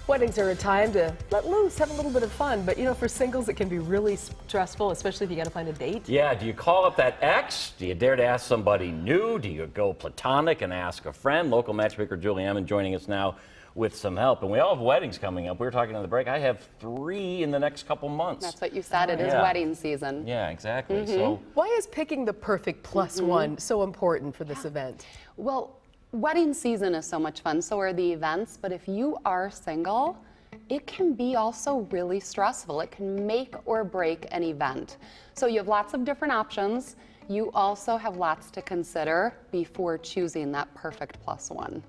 Weddings are a time to let loose, have a little bit of fun, but you know, for singles it can be really stressful, especially if you got to find a date. Yeah, do you call up that ex? Do you dare to ask somebody new? Do you go platonic and ask a friend? Local matchmaker Julie Emmon joining us now with some help. And we all have weddings coming up. We were talking on the break. I have 3 in the next couple months. That's what you said. It is wedding season. Yeah, exactly. So Why is picking the perfect plus one so important for this event? Well, wedding season is so much fun, so are the events, but if you are single, it can be also really stressful. It can make or break an event. So you have lots of different options. You also have lots to consider before choosing that perfect plus one.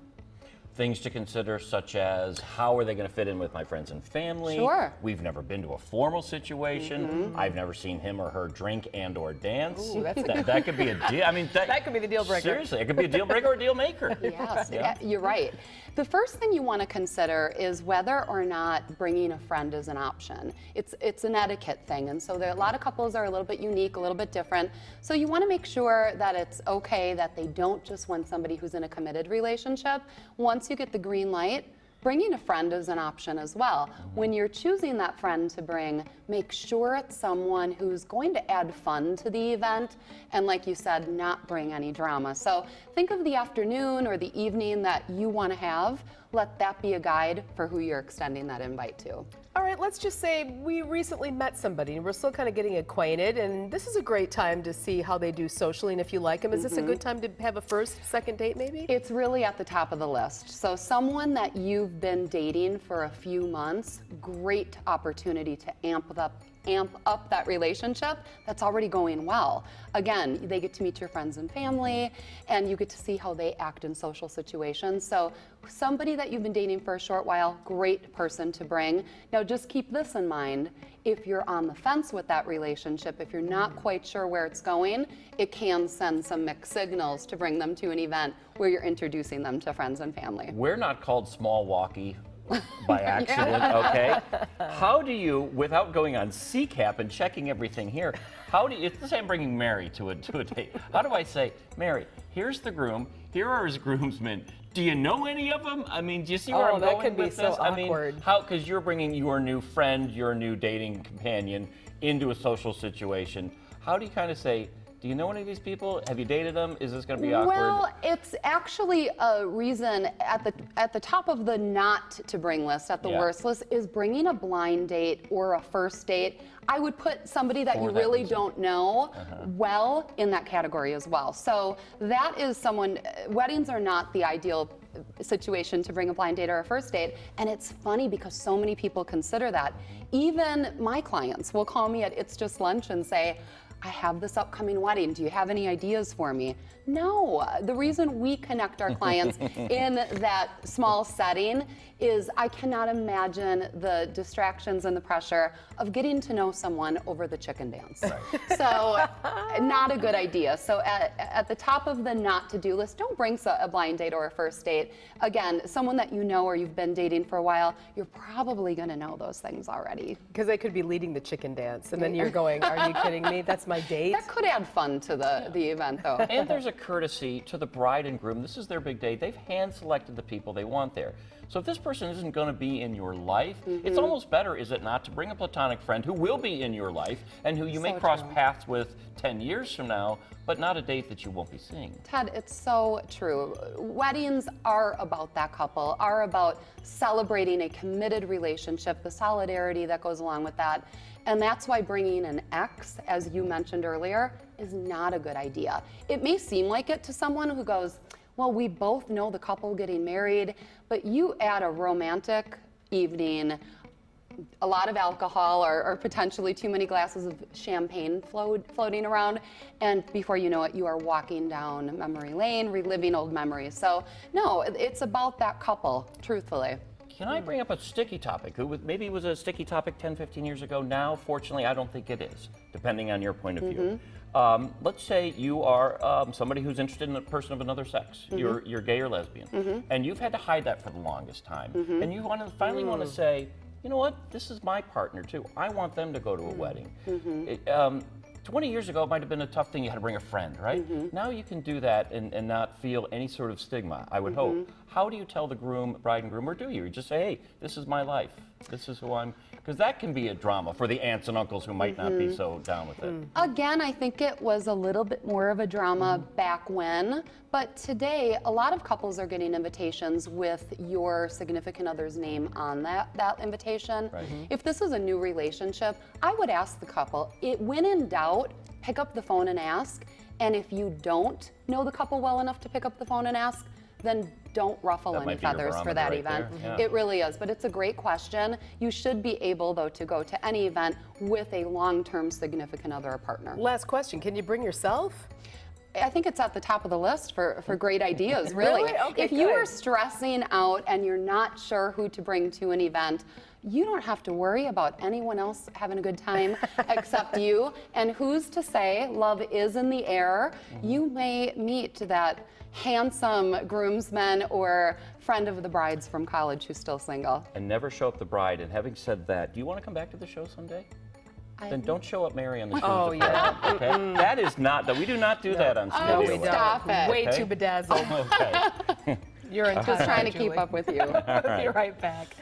things to consider, such as how are they going to fit in with my friends and family? Sure. We've never been to a formal situation. I've never seen him or her drink and or dance. Ooh, that's that could be a deal. I mean, that could be the deal breaker. Seriously, it could be a deal breaker or a deal maker. Yes, Yeah. you're right. The first thing you want to consider is whether or not bringing a friend is an option. It's an etiquette thing, and so there a lot of couples are a little bit unique, a little bit different. So you want to make sure that it's okay that they don't just want somebody who's in a committed relationship. Once you get the green light, bringing a friend is an option as well. When you're choosing that friend to bring, make sure it's someone who's going to add fun to the event and, like you said, not bring any drama. So think of the afternoon or the evening that you want to have. Let that be a guide for who you're extending that invite to. All right, let's just say we recently met somebody and we're still kind of getting acquainted, and this is a great time to see how they do socially and if you like them. Is this a good time to have a first, second date maybe? It's really at the top of the list. So someone that you've been dating for a few months, great opportunity to amp up that relationship that's already going well. Again, they get to meet your friends and family, and you get to see how they act in social situations. So somebody that you've been dating for a short while, great person to bring. Now just keep this in mind. If you're on the fence with that relationship, if you're not quite sure where it's going, it can send some mixed signals to bring them to an event where you're introducing them to friends and family. We're not called small walkie by accident, okay? How do you, without going on CCAP and checking everything here, how do you, let's say I'm bringing Mary to a date. How do I say, Mary, here's the groom, here are his groomsmen. Do you know any of them? I mean, do you see where I'm going with this? that could be so awkward. I mean, how, because you're bringing your new friend, your new dating companion into a social situation. How do you kind of say, do you know any of these people? Have you dated them? Is this going to be awkward? Well, it's actually a reason at the top of the not to bring list, at the worst list, is bringing a blind date or a first date. I would put somebody that you really don't know well in that category as well. So that is someone, weddings are not the ideal situation to bring a blind date or a first date, and it's funny because so many people consider that. Even my clients will call me at It's Just Lunch and say, I have this upcoming wedding. Do you have any ideas for me? No. The reason we connect our clients in that small setting is I cannot imagine the distractions and the pressure of getting to know someone over the chicken dance. Right. So not a good idea. So at the top of the not to-do list, don't bring a blind date or a first date. Again, someone that you know or you've been dating for a while, you're probably going to know those things already. Because they could be leading the chicken dance, and then you're going, are you kidding me? That's my date? That could add fun to the event, though. And there's a courtesy to the bride and groom. This is their big day. They've hand-selected the people they want there. So if this person isn't going to be in your life, it's almost better, is it not, to bring a platonic friend who will be in your life and who you may cross paths with 10 years from now, but not a date that you won't be seeing. Ted, it's so true. Weddings are about that couple, are about celebrating a committed relationship, the solidarity that goes along with that. And that's why bringing an ex, as you mentioned earlier, is not a good idea. It may seem like it to someone who goes, well, we both know the couple getting married, but you add a romantic evening, a lot of alcohol or potentially too many glasses of champagne floating around, and before you know it, you are walking down memory lane, reliving old memories. So no, it's about that couple, truthfully. Can I bring up a sticky topic? Maybe it was a sticky topic 10, 15 years ago. Now, fortunately, I don't think it is, depending on your point of view. Let's say you are somebody who's interested in a person of another sex. You're gay or lesbian, and you've had to hide that for the longest time. And you finally want to say, you know what, this is my partner too. I want them to go to a wedding. 20 years ago, it might have been a tough thing. You had to bring a friend, right? Now you can do that and not feel any sort of stigma, I would hope. How do you tell the bride and groom, or do you just say, hey, this is my life, this is who I'm, because that can be a drama for the aunts and uncles who might not be so down with it. Again, I think it was a little bit more of a drama back when, but today a lot of couples are getting invitations with your significant other's name on that invitation. Right. If this is a new relationship, I would ask the couple, when in doubt, pick up the phone and ask, and if you don't know the couple well enough to pick up the phone and ask, then don't ruffle That any might be your feathers for barometer that right event. there, yeah. It really is, but it's a great question. You should be able, though, to go to any event with a long-term significant other or partner. Last question, can you bring yourself? I think it's at the top of the list for great ideas, really. Really? Okay, if you good. are stressing out and you're not sure who to bring to an event, you don't have to worry about anyone else having a good time except you. And who's to say love is in the air? You may meet that handsome groomsman or friend of the bride's from college who's still single. And never show up the bride. And having said that, do you want to come back to the show someday? Then don't show up Mary on the show. Oh, yeah. Okay? That is not, we do not do that on Oh, Studio we Line. don't. stop it. Way Okay. too bedazzled. Okay. You're in Just trying to keep up with you. We'll be right back.